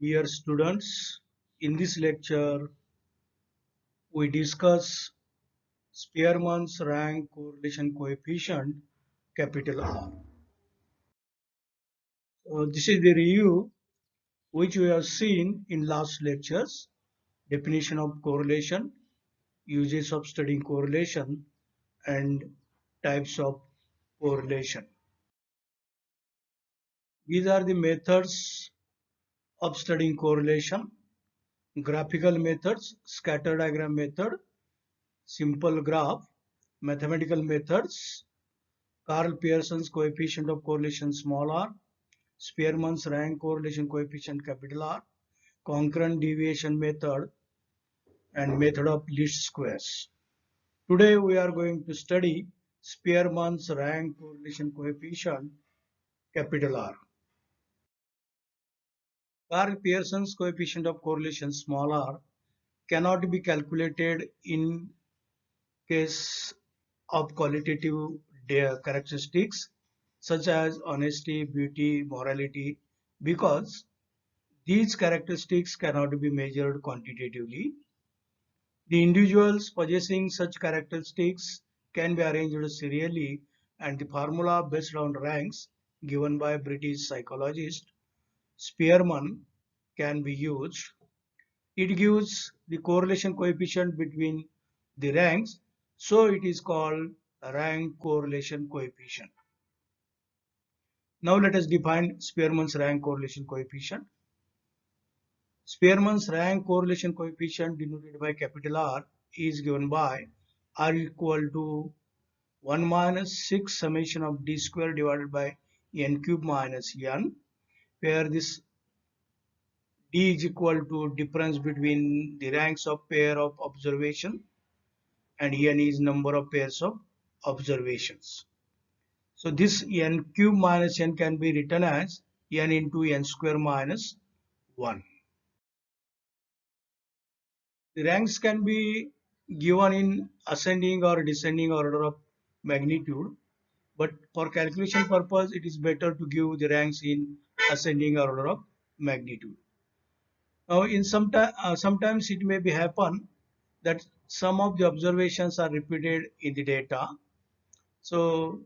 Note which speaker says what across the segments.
Speaker 1: Dear students, in this lecture, we discuss Spearman's rank correlation coefficient, capital R. This is the review which we have seen in last lectures, definition of correlation, uses of studying correlation, and types of correlation. These are the methods of studying correlation: graphical methods, scatter diagram method, simple graph, mathematical methods, Karl Pearson's coefficient of correlation small r, Spearman's rank correlation coefficient capital R, concurrent deviation method, and method of least squares. Today we are going to study Spearman's rank correlation coefficient capital R. Karl Pearson's coefficient of correlation small r cannot be calculated in case of qualitative characteristics such as honesty, beauty, morality, because these characteristics cannot be measured quantitatively. The individuals possessing such characteristics can be arranged serially, and the formula based on ranks given by British psychologist Spearman can be used. It gives the correlation coefficient between the ranks, so it is called rank correlation coefficient. Now let us define Spearman's rank correlation coefficient. Spearman's rank correlation coefficient denoted by capital R is given by R equal to 1 minus 6 summation of d square divided by n cube minus n, where this d is equal to difference between the ranks of pair of observation and n is number of pairs of observations. So this n cube minus n can be written as n into n square minus 1. The ranks can be given in ascending or descending order of magnitude, but for calculation purpose it is better to give the ranks in ascending order of magnitude. Now in sometimes it may be happen that some of the observations are repeated in the data. So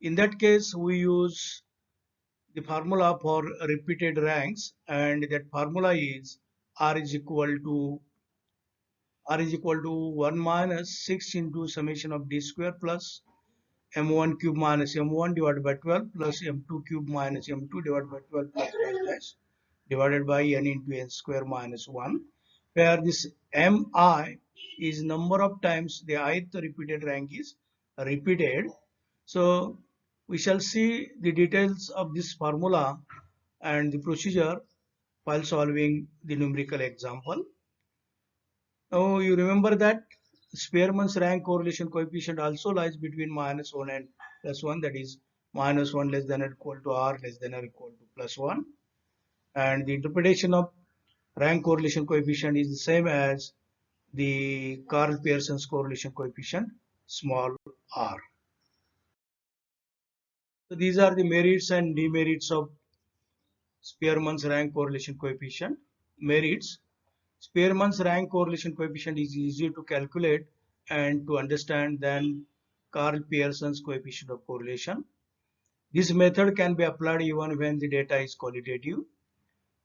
Speaker 1: in that case we use the formula for repeated ranks, and that formula is R is equal to 1 minus 6 into summation of d square plus m1 cube minus m1 divided by 12 plus m2 cube minus m2 divided by 12 plus dash divided by n into n square minus 1, where this mi is number of times the ith repeated rank is repeated. So we shall see the details of this formula and the procedure while solving the numerical example. Now you remember that Spearman's rank correlation coefficient also lies between minus 1 and plus 1, that is minus 1 less than or equal to r less than or equal to plus 1. And the interpretation of rank correlation coefficient is the same as the Karl Pearson's correlation coefficient small r. So these are the merits and demerits of Spearman's rank correlation coefficient. Merits: Spearman's rank correlation coefficient is easier to calculate and to understand than Karl Pearson's coefficient of correlation. This method can be applied even when the data is qualitative.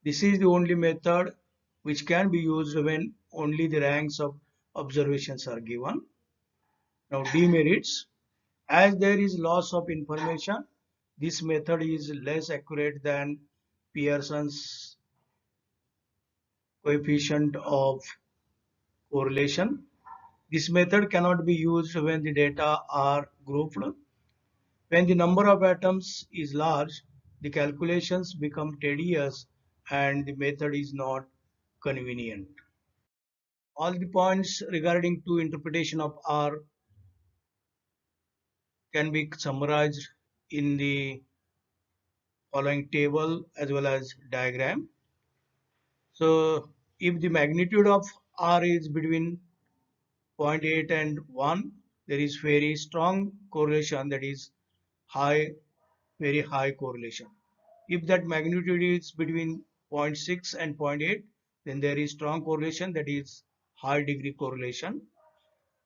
Speaker 1: This is the only method which can be used when only the ranks of observations are given. Now demerits: as there is loss of information, this method is less accurate than Pearson's coefficient of correlation. This method cannot be used when the data are grouped. When the number of atoms is large, the calculations become tedious and the method is not convenient. All the points regarding to interpretation of R can be summarized in the following table as well as diagram. So if the magnitude of R is between 0.8 and 1, there is very strong correlation, that is high, very high correlation. If that magnitude is between 0.6 and 0.8, then there is strong correlation, that is high degree correlation.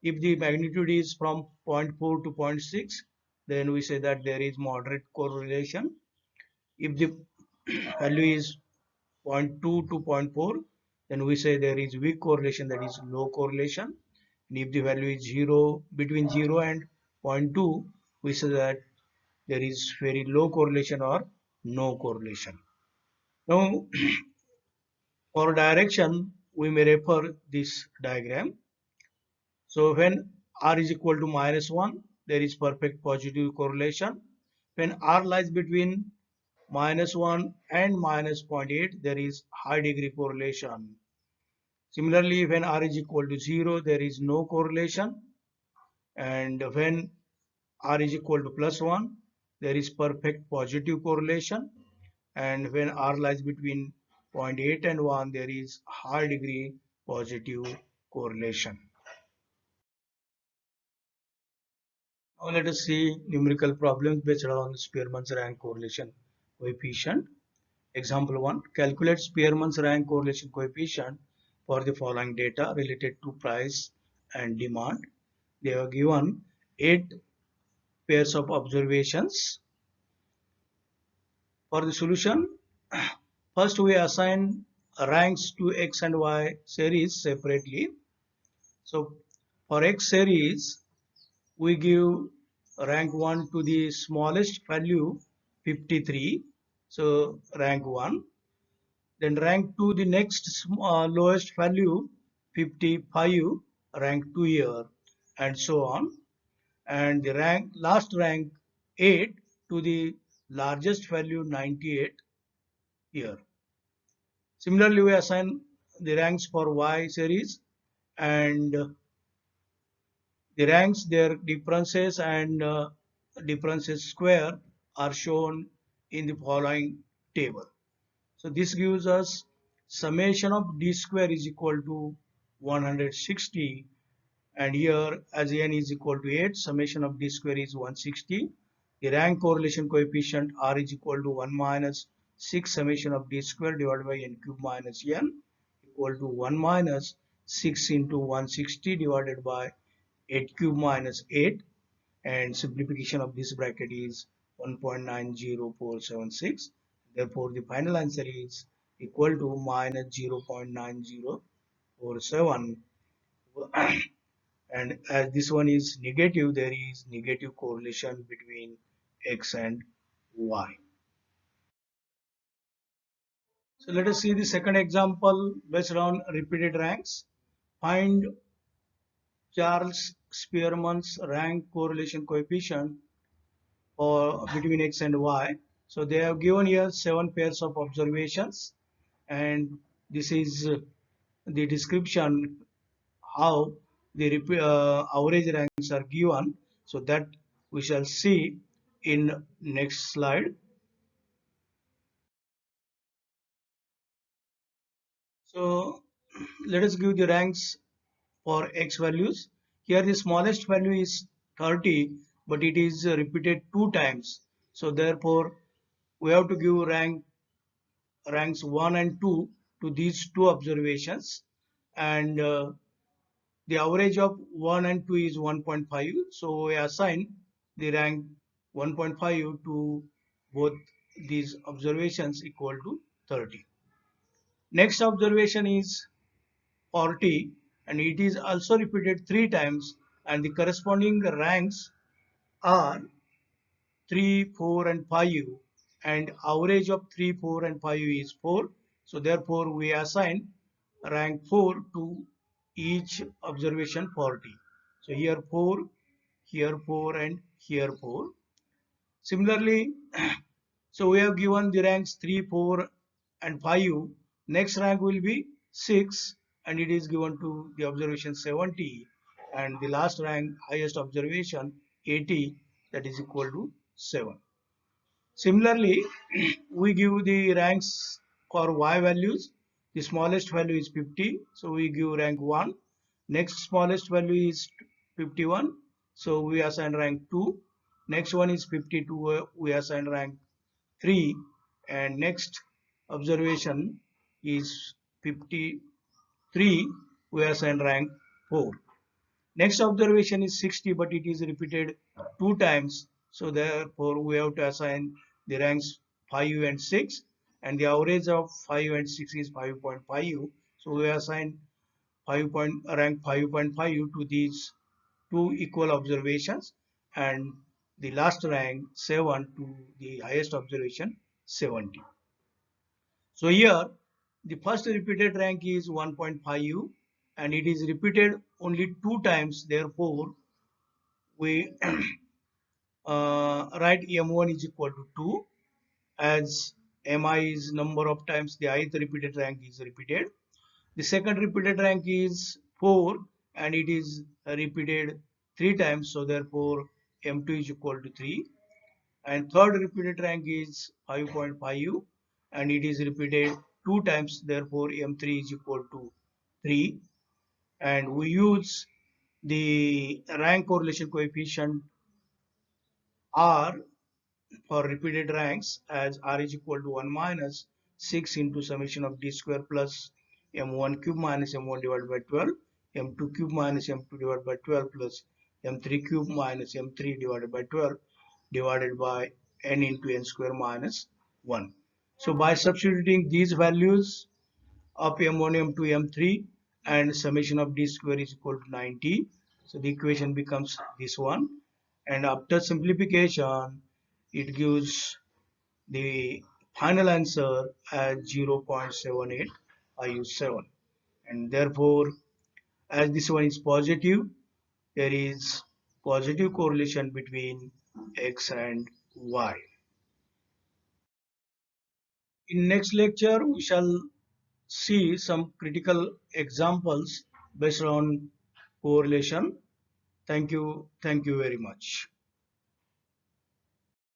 Speaker 1: If the magnitude is from 0.4 to 0.6, then we say that there is moderate correlation. If the value is 0.2 to 0.4, then we say there is weak correlation, that is low correlation. And if the value is 0, between 0 and 0.2, we say that there is very low correlation or no correlation. Now, for direction, we may refer this diagram. So when R is equal to -1, there is perfect positive correlation. When R lies between -1 and -0.8, there is high degree correlation. Similarly, when R is equal to 0, there is no correlation. And when R is equal to +1, there is perfect positive correlation. And when R lies between 0.8 and 1, there is high degree positive correlation. Now let us see numerical problems based on Spearman's rank correlation coefficient. Example 1. Calculate Spearman's rank correlation coefficient for the following data related to price and demand. They are given 8 pairs of observations. For the solution, first we assign ranks to X and Y series separately. So for X series, we give rank 1 to the smallest value 53. So rank 1. Then rank 2 the next lowest value 55, rank 2 here, and so on. And the last rank 8 to the largest value 98 here. Similarly, we assign the ranks for Y series, and the ranks, their differences and differences square are shown in the following table. So this gives us summation of d square is equal to 160, and here as n is equal to 8, summation of d square is 160. The rank correlation coefficient R is equal to 1 minus 6 summation of d square divided by n cube minus n equal to 1 minus 6 into 160 divided by 8 cube minus 8, and simplification of this bracket is 1.90476. Therefore, the final answer is equal to minus 0.9047. And as this one is negative, there is negative correlation between X and Y. So let us see the second example based on repeated ranks. Find Charles Spearman's rank correlation coefficient or between X and Y. So they have given here 7 pairs of observations, and this is the description how the average ranks are given. So that we shall see in next slide. So let us give the ranks for X values. Here the smallest value is 30, but it is repeated 2 times. So therefore we have to give ranks 1 and 2 to these 2 observations, and the average of 1 and 2 is 1.5. So we assign the rank 1.5 to both these observations equal to 30. Next observation is 40, and it is also repeated 3 times, and the corresponding ranks are 3, 4 and 5, and average of 3, 4 and 5 is 4. So therefore we assign rank 4 to each observation 40. So here 4, here 4 and here 4. Similarly, so we have given the ranks 3, 4 and 5. Next rank will be 6, and it is given to the observation 70, and the last rank highest observation 80, that is equal to 7. Similarly, we give the ranks for Y values. The smallest value is 50, so we give rank 1. Next smallest value is 51, so we assign rank 2. Next one is 52, we assign rank 3. And next observation is 53, we assign rank 4. Next observation is 60, but it is repeated 2 times. So therefore, we have to assign the ranks 5 and 6, and the average of 5 and 6 is 5.5. So we assign rank 5.5 to these two equal observations, and the last rank 7 to the highest observation 70. So here the first repeated rank is 1.5 and it is repeated only 2 times. Therefore, we write M1 is equal to 2 as Mi is number of times the ith repeated rank is repeated. The second repeated rank is 4 and it is repeated 3 times. So therefore M2 is equal to 3. And third repeated rank is 5.5 and it is repeated 2 times. Therefore M3 is equal to 3. And we use the rank correlation coefficient R for repeated ranks as R is equal to 1 minus 6 into summation of D square plus M1 cube minus M1 divided by 12, M2 cube minus M2 divided by 12 plus M3 cube minus M3 divided by 12 divided by n into n square minus 1. So by substituting these values of M1, M2, M3 and summation of D square is equal to 90. So the equation becomes this one, and after simplification it gives the final answer as 0.7857, and therefore as this one is positive, there is positive correlation between X and Y. In next lecture we shall see some critical examples based on correlation. Thank you very much.